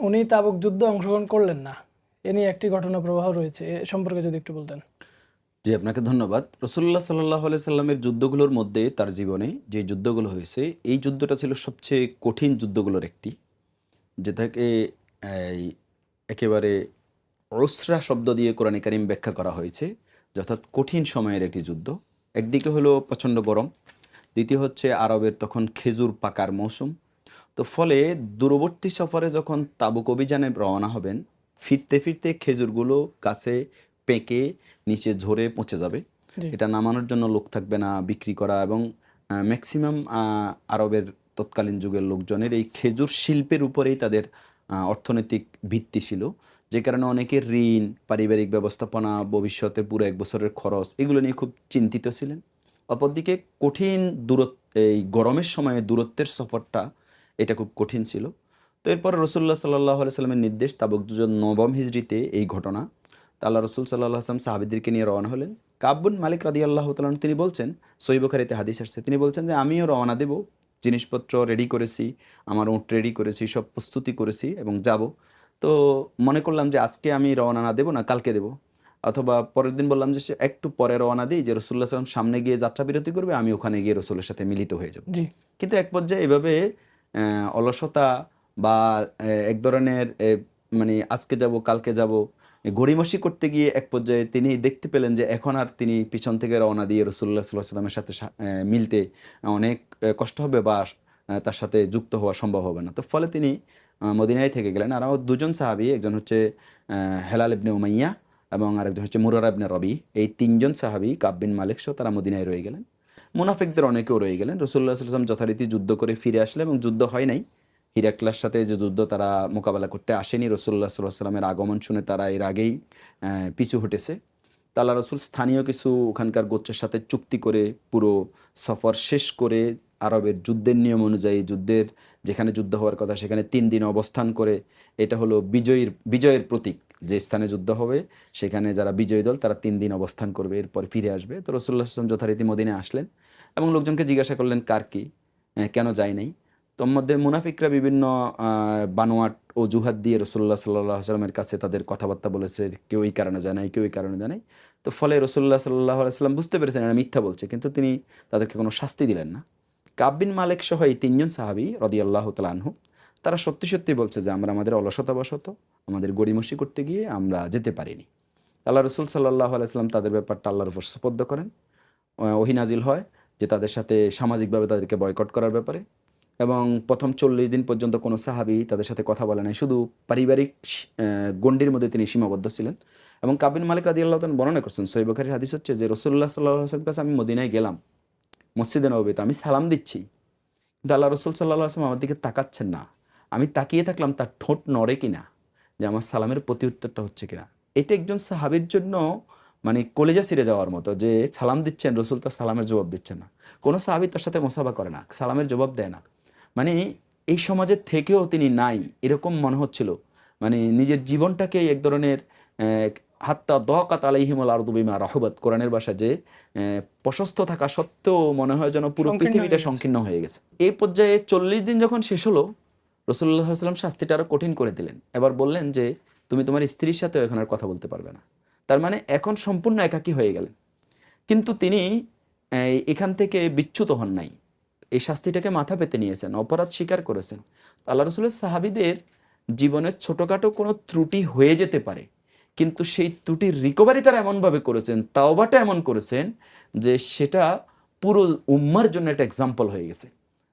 উনি তাবুক যুদ্ধে অংশগ্রহণ করলেন না। এ নিয়ে একটি ঘটনা প্রবাহ রয়েছে। এ সম্পর্কে যদি একটু বলতেন। জি, আপনাকে ধন্যবাদ। রাসূলুল্লাহ সাল্লাল্লাহু আলাইহি সাল্লামের যুদ্ধগুলোর মধ্যে তার জীবনে যে যুদ্ধগুলো হয়েছে, এই যুদ্ধটা ছিল সবচেয়ে কঠিন যুদ্ধগুলোর একটি। যেটাকে এই একেবারে উসরা শব্দ দিয়ে কোরআনে কারীম ব্যাখ্যা করা হয়েছে। অর্থাৎ কঠিন সময়ের একটি যুদ্ধ। একদিকে হলো প্রচণ্ড গরম, দ্বিতীয় হচ্ছে আরবের তখন খেজুর পাকার মৌসুম। তো ফলে দূরবর্তী সফরে যখন তাবুক অভিযানে রওনা হবেন, ফিরতে ফিরতে খেজুরগুলো গাছে পেকে নিচে ঝরে পচে যাবে। জি, এটা নামানোর জন্য লোক থাকবে না, বিক্রি করা এবং ম্যাক্সিমাম আরবের তৎকালীন যুগের লোকজনের এই খেজুর শিল্পের উপরেই তাদের অর্থনৈতিক ভিত্তি ছিল। যে কারণে অনেকের ঋণ, পারিবারিক ব্যবস্থাপনা, ভবিষ্যতে পুরো ১ বছরের খরচ এগুলো নিয়ে খুব চিন্তিত ছিলেন। অপরদিকে কঠিন এই গরমের সময়ে দূরত্বের সফরটা এটা খুব কঠিন ছিল। তো এরপর রাসূলুল্লাহ সাল্লাল্লাহু আলাইহি সাল্লামের নির্দেশ, তাবুক যুদ্ধ ৯ম হিজরিতে এই ঘটনা। তা আল্লাহ রাসূল সাল্লাল্লাহু আলাইহি ওয়াসাল্লাম সাহাবীদেরকে নিয়ে রওনা হলেন। কাব বিন মালিক রাদিয়াল্লাহু তাআলা আনহু তিনি বলছেন, সহিহ বুখারীতে হাদিস আসছে, তিনি বলছেন যে আমিও রওনা দেব। জিনিসপত্র রেডি করেছি, আমার উট রেডি করেছি, সব প্রস্তুতি করেছি এবং যাব। তো মনে করলাম যে আজকে আমি রওনা না দেব না, কালকে দেব। অথবা পরের দিন বললাম যে একটু পরে রওনা দিই, যে রাসূলুল্লাহ সাল্লাল্লাহু আলাইহি ওয়াসাল্লাম সামনে গিয়ে যাত্রা বিরতি করবে, আমি ওখানে গিয়ে রাসূলের সাথে মিলিত হয়ে যাব। জি, কিন্তু এক পর্যায়ে এভাবে অলসতা বা এক ধরনের মানে আজকে যাব কালকে যাব গড়িমসি করতে গিয়ে এক পর্যায়ে তিনি দেখতে পেলেন যে এখন আর তিনি পিছন থেকে রওনা দিয়ে রাসূলুল্লাহ সাল্লাল্লাহু আলাইহি ওয়াসাল্লামের সাথে মিলতে অনেক কষ্ট হবে বা তার সাথে যুক্ত হওয়া সম্ভব হবে না। তো ফলে তিনি মদিনায় থেকে গেলেন। আর আমার দুজন সাহাবী, একজন হচ্ছে হেলাল ইবনে উমাইয়া এবং আরেকজন হচ্ছে মুরারা ইবনে রবি। এই ৩ জন সাহাবী কাব বিন মালিক সহ তারা মদিনায় রয়ে গেলেন। মুনাফিকদের অনেকেও রয়ে গেলেন। রাসূলুল্লাহ সাল্লাল্লাহু আলাইহি ওয়াসাল্লাম যথারীতি যুদ্ধ করে ফিরে আসলেন এবং যুদ্ধ হয় নাই। হিরাক্লার সাথে যে যুদ্ধ তারা মোকাবেলা করতে আসেনি, রাসূলুল্লাহ সাল্লাল্লাহু আলাইহি ওয়াসাল্লামের আগমন শুনে তারা এর আগেই পিছু হটেছে। তো আল্লাহ রাসূল স্থানীয় কিছু ওখানকার গোত্রের সাথে চুক্তি করে পুরো সফর শেষ করে আরবের যুদ্ধের নিয়ম অনুযায়ী যেখানে যুদ্ধ হওয়ার কথা সেখানে ৩ দিন অবস্থান করে, এটা হলো বিজয়ের প্রতীক। যে স্থানে যুদ্ধ হবে সেখানে যারা বিজয়ী দল তারা ৩ দিন অবস্থান করবে, এরপর ফিরে আসবে। তো রাসূলুল্লাহ সাল্লাল্লাহু আলাইহি ওয়াসাল্লাম যথারীতি মদিনায় আসলেন এবং লোকজনকে জিজ্ঞাসা করলেন কার কি, কেন যায় নাই? তন্মধ্যে মুনাফিকরা বিভিন্ন বানোয়াট অজুহাত দিয়ে রাসূলুল্লাহ সাল্লাল্লাহু আলাইহি ওয়াসাল্লামের কাছে তাদের কথাবার্তা বলেছে। কেউ এই কারণে যায় নাই, কেউ এই কারণে যায় নাই। তো ফলে রাসূলুল্লাহ সাল্লাল্লাহু আলাইহি ওয়াসাল্লাম বুঝতে পেরেছেন এরা মিথ্যা বলছে, কিন্তু তিনি তাদেরকে কোনো শাস্তি দিলেন না। কাব বিন মালিক সহ এই ৩ জন সাহাবী রাদিয়াল্লাহু তাআলা আনহু তারা সত্যি, সত্যি বলছে যে আমরা আমাদের অলসতাবশত, আমাদের গড়িমসি করতে গিয়ে আমরা যেতে পারিনি। আল্লাহ রাসূল সাল্লাল্লাহু আলাইহি ওয়াসাল্লাম তাদের ব্যাপারটা আল্লাহর উপর সুপর্দ করেন। ওহী নাজিল হয় যে তাদের সাথে সামাজিকভাবে তাদেরকে বয়কট করার ব্যাপারে। এবং ১ম ৪০ দিন পর্যন্ত কোনো সাহাবী তাদের সাথে কথা বলে নাই। শুধু পারিবারিক গণ্ডির মধ্যে তিনি সীমাবদ্ধ ছিলেন। এবং কাব বিন মালিক রাদিয়াল্লাহু তাআলা বর্ণনা করছেন, সহিহ বুখারীর হাদিস হচ্ছে যে রাসূলুল্লাহ সাল্লাল্লাহু আলাইহি ওয়াসাল্লামের কাছে আমি মদিনায় গেলাম। মসজিদে নববীতে আমি সালাম দিচ্ছি। কিন্তু আল্লাহ রাসূল সাল্লাল্লাহু আলাইহি ওয়াসাল্লাম আমার দিকে তাকাচ্ছেন না। আমি তাকিয়ে থাকলাম তার ঠোঁট নড়ে কিনা, যে আমার সালামের প্রতিউত্তরটা হচ্ছে কিনা। এটা একজন সাহাবীর জন্য মানে কলিজা ছিঁড়ে যাওয়ার মতো, যে সালাম দিচ্ছেন, রাসূল তার সালামের জবাব দিচ্ছেন না। কোনো সাহাবী তার সাথে মুসাফা করে না, সালামের জবাব দেয় না। মানে এই সমাজের থেকেও তিনি নাই, এরকম মনে হচ্ছিল। মানে নিজের জীবনটাকেই এক ধরনের হাত্তা দাকাত আলাইহিমুল আরদু বিমা রাহুবাত, কোরআনের ভাষা, যে প্রশস্ত থাকা সত্ত্বেও মনে হয় যেন পুরো সংকীর্ণ পৃথিবীটা হয়ে গেছে। সংকীর্ণ হয়ে গেছে। এই পর্যায়ে ৪০ দিন যখন শেষ হলো, রাসূলুল্লাহ সাল্লাল্লাহু আলাইহি ওয়াসাল্লাম শাস্তিটা আরো কঠিন করে দিলেন। এবার বললেন যে তুমি তোমার স্ত্রীর সাথেও এখন আর কথা বলতে পারবে না। তার মানে এখন সম্পূর্ণ একাকী হয়ে গেলেন। কিন্তু তিনি এখান থেকে বিচ্যুত হন নাই। এই শাস্তিটাকে মাথা পেতে নিয়েছেন, অপরাধ স্বীকার করেছেন। আল্লাহ রাসূলের সাহাবীদের জীবনের ছোটখাটো কোনো ত্রুটি হয়ে যেতে পারে, কিন্তু সেই ত্রুটির রিকভারি তারা এমনভাবে করেছেন, তাওবাটা এমন করেছেন যে সেটা পুরো উম্মার জন্য একটা এক্সাম্পল হয়ে গেছে।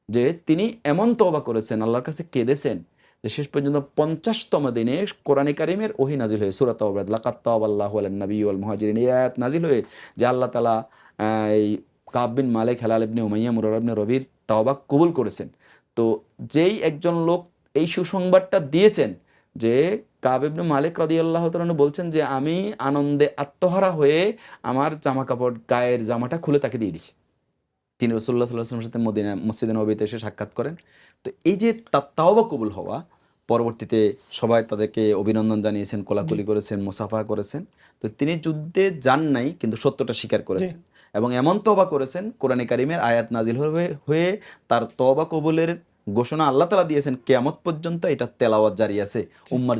যে তিনি এমন তওবা করেছেন, আল্লাহর কাছে কেঁদেছেন, যে শেষ পর্যন্ত ৫০তম দিনে কোরআনে কারিমের ওহী নাজিল হয়ে সূরা তাওবা, লাকাদ তাওবাল্লাহু আলান নবী ওয়াল মুহাজিরিন, এই আয়াত নাজিল হয়ে যে আল্লাহ তাআলা এই কাব বিন মালিক, হেলাল ইবনে উমাইয়া, মুরারা ইবনে রবির তাওবা কবুল করেছেন। তো যেই একজন লোক এই সুসংবাদটা দিয়েছেন, যে কাব ইবনে মালিক রাদিয়াল্লাহু তাআলা আনহু বলছেন যে আমি আনন্দে আত্মহারা হয়ে আমার জামাকাপড়, গায়ের জামাটা খুলে তাকে দিয়ে দিছি। তিনি রাসূলুল্লাহ সাল্লাল্লাহু আলাইহি ওয়াসাল্লামের সাথে মসজিদে নববীতে এসে সাক্ষাৎ করেন। তো এই যে তার তাওবা কবুল হওয়া, পরবর্তীতে সবাই তাদেরকে অভিনন্দন জানিয়েছেন, জি, কোলাকুলি করেছেন, মুসাফা করেছেন। তো তিনি যুদ্ধে যান নাই, কিন্তু সত্যটা স্বীকার জি, করেছেন এবং এমন তওবা করেছেন, কোরআনে কারিমের আয়াত নাজিল হয়ে হয়ে তার তওবা কবুলের ঘোষণা আল্লাহ তাআলা দিয়েছেন কিয়ামত পর্যন্ত এটা তেলাওয়াত জারি আছে উম্মার